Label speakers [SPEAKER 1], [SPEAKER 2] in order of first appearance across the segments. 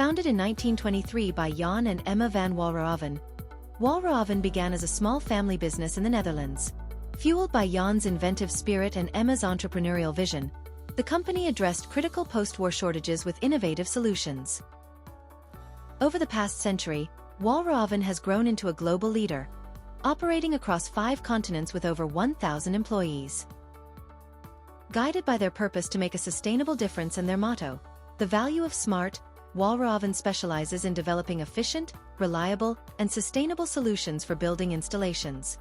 [SPEAKER 1] Founded in 1923 by Jan and Emma van Walraven, Walraven began as a small family business in the Netherlands. Fueled by Jan's inventive spirit and Emma's entrepreneurial vision, the company addressed critical post-war shortages with innovative solutions. Over the past century, Walraven has grown into a global leader, operating across 5 continents with over 1,000 employees. Guided by their purpose to make a sustainable difference and their motto, "The value of smart," Walraven specializes in developing efficient, reliable, and sustainable solutions for building installations.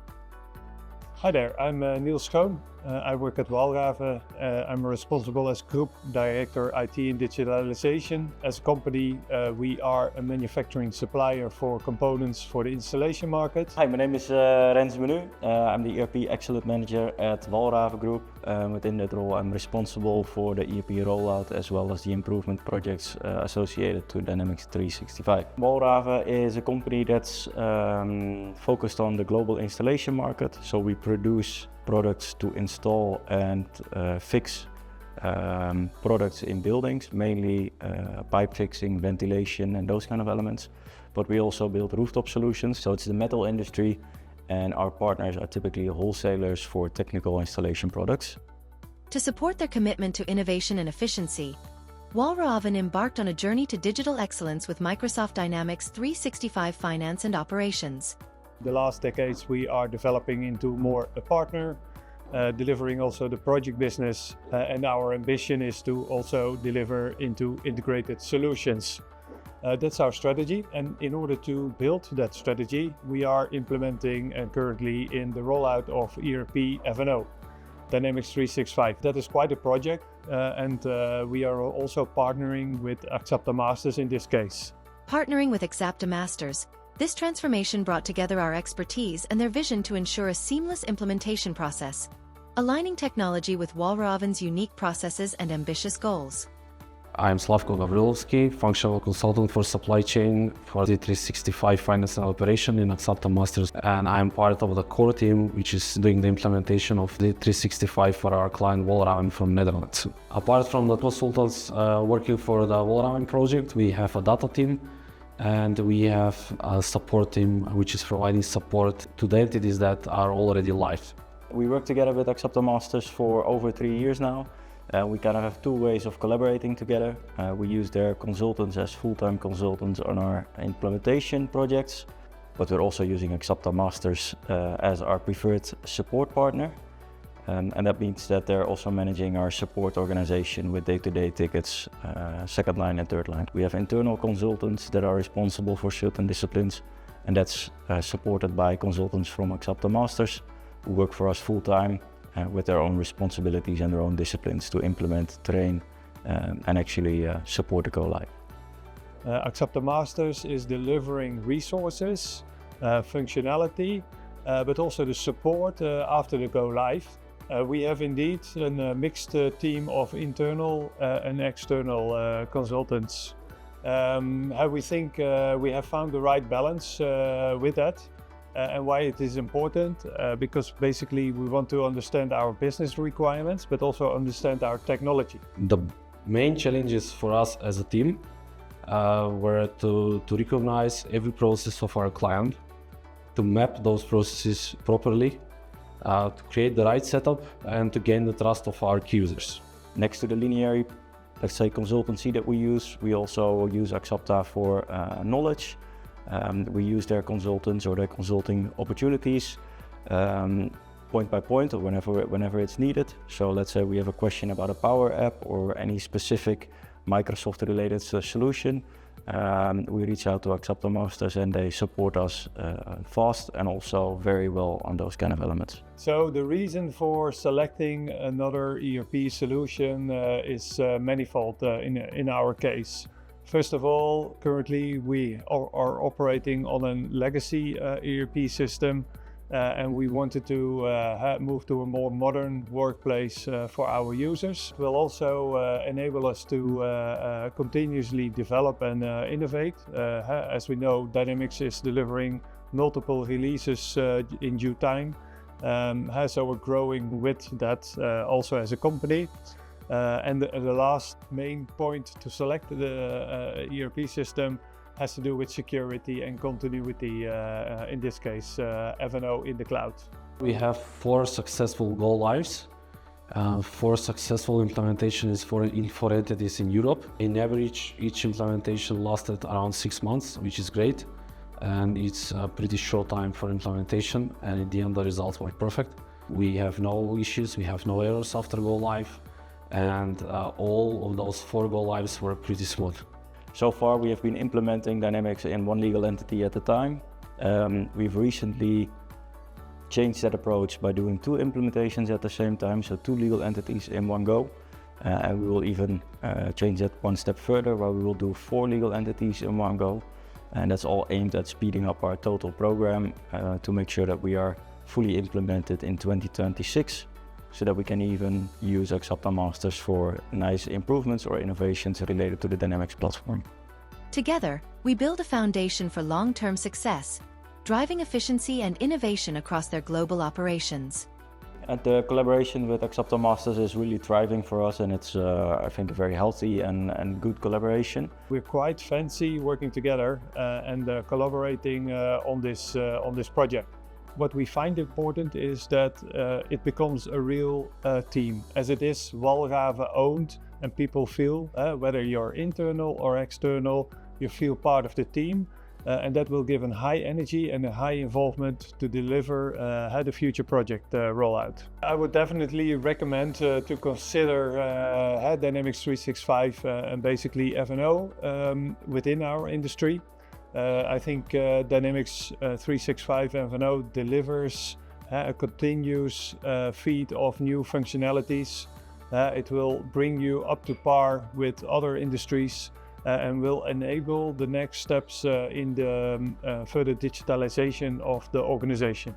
[SPEAKER 2] Hi there, I'm Niels Schoon. I work at Walraven. I'm responsible as Group Director IT and Digitalization. As a company, we are a manufacturing supplier for components for the installation market.
[SPEAKER 3] Hi, my name is Rens Menu. I'm the ERP Excellence Manager at Walraven Group. Within that role, I'm responsible for the ERP rollout as well as the improvement projects associated to Dynamics 365. Walraven is a company that's focused on the global installation market. So we produce products to install and fix products in buildings, mainly pipe fixing, ventilation and those kind of elements. But we also build rooftop solutions, so it's the metal industry, and our partners are typically wholesalers for technical installation products.
[SPEAKER 1] To support their commitment to innovation and efficiency, Walraven embarked on a journey to digital excellence with Microsoft Dynamics 365 Finance and Operations.
[SPEAKER 2] The last decades we are developing into more a partner, delivering also the project business, and our ambition is to also deliver into integrated solutions. That's our strategy, and in order to build that strategy, we are implementing and currently in the rollout of ERP F&O, Dynamics 365. That is quite a project, and we are also partnering with Axapta Masters in this case.
[SPEAKER 1] Partnering with Axapta Masters, this transformation brought together our expertise and their vision to ensure a seamless implementation process, aligning technology with Walraven's unique processes and ambitious goals.
[SPEAKER 4] I'm Slavko Gavrilovski, functional consultant for supply chain for the 365 Finance and Operation in Axapta Masters, and I'm part of the core team which is doing the implementation of the 365 for our client Walraven from Netherlands. Apart from the consultants working for the Walraven project, we have a data team and we have a support team which is providing support to the entities that are already live.
[SPEAKER 3] We work together with Axapta Masters for over 3 years now. We kind of have 2 ways of collaborating together. We use their consultants as full-time consultants on our implementation projects, but we're also using Axapta Masters as our preferred support partner. And that means that they're also managing our support organization with day-to-day tickets, second line and third line. We have internal consultants that are responsible for certain disciplines, and that's supported by consultants from Axapta Masters who work for us full-time with their own responsibilities and their own disciplines to implement, train, and actually support the go-live.
[SPEAKER 2] Axapta Masters is delivering resources, functionality, but also the support after the go-live. We have indeed a mixed team of internal and external consultants. We think we have found the right balance with that. And why it is important, because basically we want to understand our business requirements, but also understand our technology.
[SPEAKER 4] The main challenges for us as a team were to recognize every process of our client, to map those processes properly, to create the right setup and to gain the trust of our key users.
[SPEAKER 3] Next to the linear, let's say, consultancy that we also use Axapta for knowledge. We use their consultants or their consulting opportunities point by point or whenever it's needed. So let's say we have a question about a Power App or any specific Microsoft related solution. We reach out to Axapta Masters and they support us fast and also very well on those kind of elements.
[SPEAKER 2] So the reason for selecting another ERP solution is manifold in our case. First of all, currently we are operating on a legacy ERP system and we wanted to move to a more modern workplace for our users. It will also enable us to continuously develop and innovate. As we know, Dynamics is delivering multiple releases in due time, so we're growing with that also as a company. And the last main point to select the ERP system has to do with security and continuity, in this case, F&O in the cloud.
[SPEAKER 4] We have 4 successful go lives. 4 successful implementations for entities in Europe. In average, each implementation lasted around 6 months, which is great. And it's a pretty short time for implementation. And in the end, the results were perfect. We have no issues, we have no errors after go live. And all of those 4 go lives were pretty smooth.
[SPEAKER 3] So far, we have been implementing Dynamics in one legal entity at a time. We've recently changed that approach by doing 2 implementations at the same time, so 2 legal entities in one go. And we will even change that one step further, where we will do 4 legal entities in one go. And that's all aimed at speeding up our total program to make sure that we are fully implemented in 2026, so that we can even use Axapta Masters for nice improvements or innovations related to the Dynamics platform.
[SPEAKER 1] Together, we build a foundation for long-term success, driving efficiency and innovation across their global operations.
[SPEAKER 3] And the collaboration with Axapta Masters is really thriving for us, and it's, I think, a very healthy and good collaboration.
[SPEAKER 2] We're quite fancy working together and collaborating on this project. What we find important is that it becomes a real team, as it is Walraven owned, and people feel, whether you're internal or external, you feel part of the team. And that will give a high energy and a high involvement to deliver the future project rollout. I would definitely recommend to consider Dynamics 365 and basically F&O within our industry. I think Dynamics 365 F&O delivers a continuous feed of new functionalities. It will bring you up to par with other industries and will enable the next steps in the further digitalization of the organization.